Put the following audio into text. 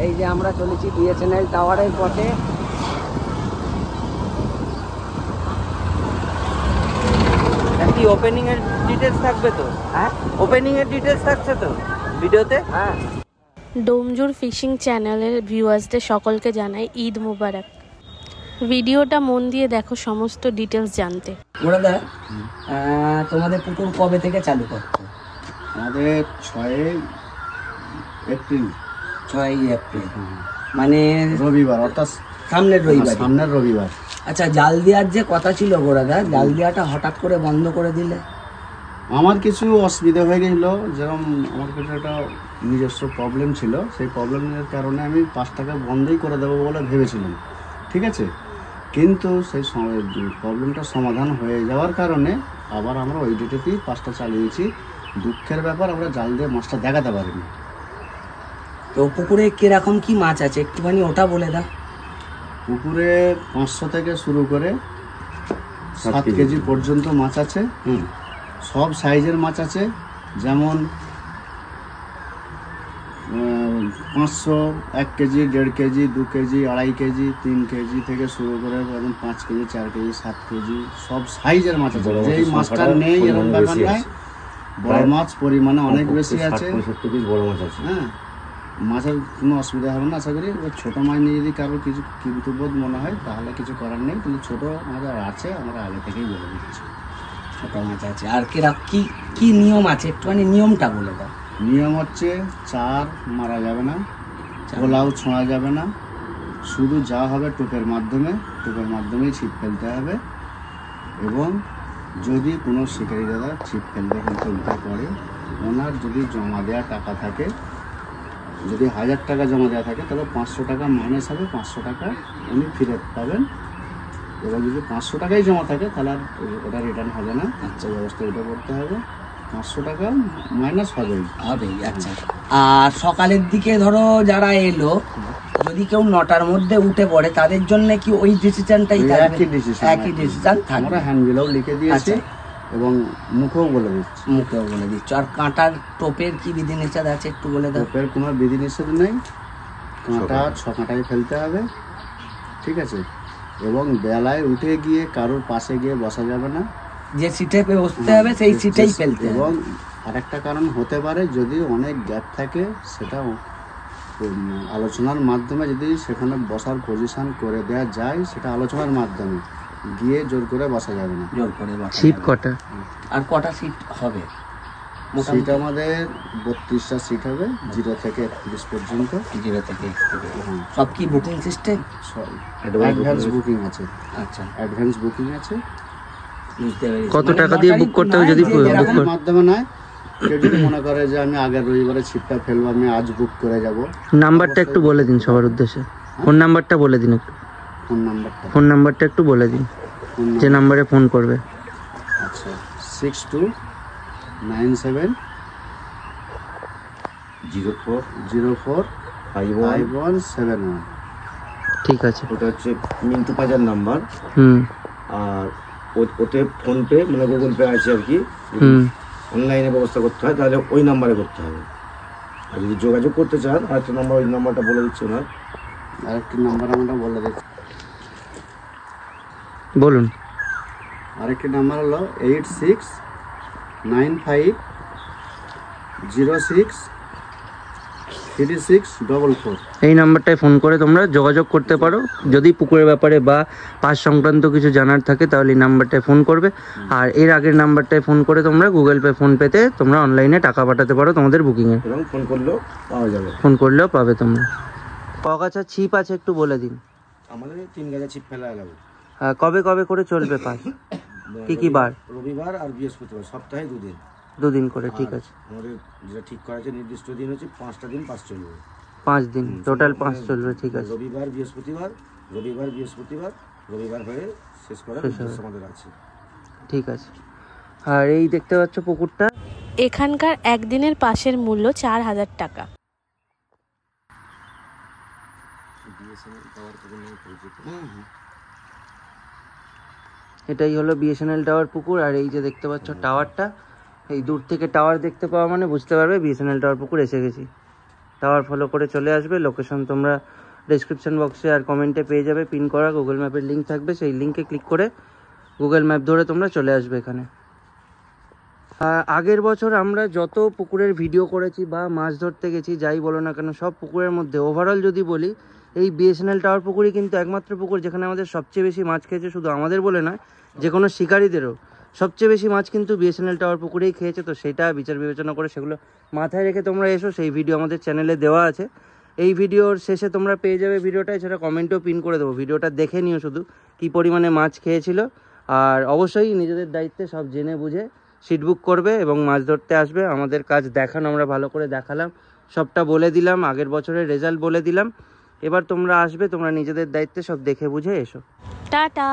এই যে আমরা চলেছি বিএসএনএল টাওয়ারের পথে। কি ওপেনিং এর ডিটেইলস থাকবে তো? হ্যাঁ, ওপেনিং এর ডিটেইলস থাকছে তো ভিডিওতে? হ্যাঁ। ডোমজুর ফিশিং চ্যানেলের ভিউয়ার্সদের সকলকে জানাই ঈদ মুবারক। ভিডিওটা মন দিয়ে দেখো সমস্ত ডিটেলস জানতে। দাদা, তোমাদের পুকুর কবে থেকে চালু করছো? আমাদের 6 এপ্রিল। 6 এপ্রিল মানে রবিবার, অর্থাৎ সামনের রবিবার। আচ্ছা, জাল দেওয়ার যে কথা ছিল গোড়াদা, জাল দেওয়াটা হঠাৎ করে বন্ধ করে দিলে? আমার কিছু অসুবিধা হয়ে গেছিলো, যেরকম আমার কিছু একটা নিজস্ব প্রবলেম ছিল, সেই প্রবলেমের কারণে আমি 5 টাকা বন্ধই করে দেবো বলে ভেবেছিলাম, ঠিক আছে। কিন্তু সেই প্রবলেমটা সমাধান হয়ে যাওয়ার কারণে আবার আমরা ওই ডেটেতেই 5টা চালিয়েছি। দুঃখের ব্যাপার, আমরা জাল দিয়ে মাছটা দেখাতে পারিনি। তো পুকুরে কিরকম কি মাছ আছে একটুখানি ওটা বলে দাও। পুকুরে 500 থেকে শুরু করে 7 কেজি পর্যন্ত মাছ আছে। সব সাইজের মাছ আছে, যেমন 500, 1 KG, 1.5 KG, 2 KG, 2.5 KG, 3 KG থেকে শুরু করে 5 কেজি, 4 কেজি, 7 কেজি, সব সাইজের মাছ আছে। যেই মাছটা নেই এরকম ব্যাপার নাই, বড় মাছ পরিমাণে অনেক বেশি আছে। হ্যাঁ, মাছের কোনো অসুবিধা হবে না আশা করি। ছোটো মাছ নিয়ে যদি কারোর কিছু কিবুতবোধ মনে হয় তাহলে কিছু করার নেই, কিন্তু ছোটো আমাদের আছে, আমরা আগে থেকেই বলে দিচ্ছি ছোটো মাছ আছে। আর কি কি নিয়ম আছে একটুখানি নিয়মটা বলে দাও। নিয়ম হচ্ছে, চার মারা যাবে না, গোলাও ছোঁয়া যাবে না, শুধু যা হবে টোপের মাধ্যমেই ছিপ ফেলতে হবে। এবং যদি কোনো শিকারি দাদা ছিপ ফেলতে উল্টা করে, ওনার যদি জমা দেওয়া টাকা থাকে, যদি 1000 টাকা জমা দেওয়া থাকে তাহলে 500 টাকা মাইনাস হবে, 500 টাকা উনি ফিরে পাবেন। এবার যদি 500 টাকাই জমা থাকে তাহলে আর ওটা রিটার্ন হবে না। আচ্ছা, ব্যবস্থা এটা করতে হবে, 500 টাকা মাইনাস হবেই। আচ্ছা, আর সকালের দিকে ধরো যারা এলো, যদি কেউ 9টার মধ্যে উঠে পড়ে তাদের জন্য কি ওই ডিসিশনটাই থাকবে? একই ডিসিশন থাকবে। আমরা হ্যান্ডবিলেও লিখে দিয়েছি এবং মুখেও বলে দিচ্ছি। আর কাঁটার টোপের কি বিধিনিষেধ আছে একটু বলে দাও। টোপের কোনো বিধিনিষেধ নেই, কাঁটা 6 কাঁটায় ফেলতে হবে, ঠিক আছে। এবং বেলায় উঠে গিয়ে কারোর পাশে গিয়ে বসা যাবে না, যে সিটে বসতে হবে সেই সিটেই ফেলতে হবে। এবং আরেকটা কারণ হতে পারে, যদি অনেক গ্যাপ থাকে সেটা আলোচনার মাধ্যমে যদি সেখানে বসার পজিশন করে দেওয়া যায়, সেটা আলোচনার মাধ্যমে গিয়ে জোর করে বসা যাবে না। জোর করে সিট কটা? আর কটা সিট হবে? সিট আমাদের 32টা সিট হবে, 0 থেকে 31 পর্যন্ত। 0 থেকে 31। সব কি বুকিং সিস্টেম? অ্যাডভান্স বুকিং আছে। আচ্ছা, অ্যাডভান্স বুকিং আছে। কত টাকা দিয়ে বুক করতে হবে? যদি মাধ্যমে নয়, কেউ যদি মনে করে যে আমি আগের রবিবারে ছিপটা ফেলবো, আমি আজ বুক করে যাব। নাম্বারটা একটু বলে দিন সবার উদ্দেশ্যে। ফোন নাম্বারটা বলে দিন একটু। ফোন নাম্বারটা একটু বলে দিন, যে নাম্বারে ফোন করবে। আচ্ছা, 6297045171। ঠিক আছে, ওটা হচ্ছে মিন্টু পাজার নাম্বার। আর ওতে ফোনপে মানে গুগল পে আছে আর কি। অনলাইনে ব্যবস্থা করতে হয় তাহলে ওই নাম্বারে করতে হবে। আর যদি যোগাযোগ করতে চান আরেকটা নাম্বার, ওই নাম্বারটা বলে দিচ্ছি ওনার। আরেকটি নাম্বার আমরা বলে দিচ্ছি, বলুন। আরেকটি নাম্বার হলো 8695063644। এই নাম্বারটায় ফোন করে তোমরা যোগাযোগ করতে পারো। যদি পুকুরের ব্যাপারে বা পাস সংক্রান্ত কিছু জানার থাকে তাহলে এই নাম্বারটায় ফোন করবে। আর এর আগের নাম্বারটায় ফোন করে তোমরা গুগল পে, ফোন পেতে তোমরা অনলাইনে টাকা পাঠাতে পারো তোমাদের বুকিংয়ে। এবং ফোন করলেও পাওয়া যাবে। ফোন করলেও পাবে তোমরা। কগাছা ছিপ আছে একটু বলে দিন। আমাদের 3 গাছা ছিপ ফেলা গেল। কবে কবে করে চলবে পাস? কি বার? রবিবার আর বৃহস্পতিবার, সপ্তাহে 2 দিন। 2 দিন করে, ঠিক আছে। আমাদের যেটা ঠিক করা আছে নির্দিষ্ট দিন হচ্ছে 5টা দিন পাস চলবে। 5 দিন টোটাল পাস চলবে, ঠিক আছে। রবিবার বৃহস্পতিবার রবিবার হয়ে শেষ করার উদ্দেশ্য আমাদের আছে। ঠিক আছে। আর এই দেখতে পাচ্ছ পুকুরটা, এখানকার একদিনের পাসের মূল্য 4000 টাকা। এটাই হলো বিএসএনএল টাওয়ার পুকুর। আর এই যে দেখতে পাচ্ছ টাওয়ারটা, এই দূর থেকে টাওয়ার দেখতে পাওয়া মানে বুঝতে পারবে বিএসএনএল টাওয়ার পুকুর এসে গেছি। টাওয়ার ফলো করে চলে আসবে। লোকেশন তোমরা ডেসক্রিপশন বক্সে আর কমেন্টে পেয়ে যাবে, পিন করা গুগল ম্যাপের লিঙ্ক থাকবে, সেই লিঙ্কে ক্লিক করে গুগল ম্যাপ ধরে তোমরা চলে আসবে এখানে। আগের বছর আমরা যত পুকুরের ভিডিও করেছি বা মাছ ধরতে গেছি যাই বলো না কেন, সব পুকুরের মধ্যে ওভারঅল যদি বলি, এই বিএসএনএল টাওয়ার পুকুরই কিন্তু একমাত্র পুকুর যেখানে আমাদের সবচেয়ে বেশি মাছ খেয়েছে। শুধু আমাদের বলে নয়, যে কোনো শিকারীদেরও সবচেয়ে বেশি মাছ কিন্তু বিএসএনএল টাওয়ার পুকুরেই খেয়েছে। তো সেটা বিচার বিবেচনা করে সেগুলো মাথায় রেখে তোমরা এসো, সেই ভিডিও আমাদের চ্যানেলে দেওয়া আছে। এই ভিডিওর শেষে তোমরা পেয়ে যাবে ভিডিওটা, এছাড়া কমেন্টেও পিন করে দেবো। ভিডিওটা দেখে নিও শুধু কী পরিমাণে মাছ খেয়েছিল। আর অবশ্যই নিজেদের দায়িত্বে সব জেনে বুঝে সিট বুক করবে এবং মাছ ধরতে আসবে। আমাদের কাজ দেখানো, আমরা ভালো করে দেখালাম, সবটা বলে দিলাম, আগের বছরের রেজাল্ট বলে দিলাম। এবার তোমরা আসবে, তোমরা নিজেদের দায়িত্বে সব দেখে বুঝে এসো। টাটা।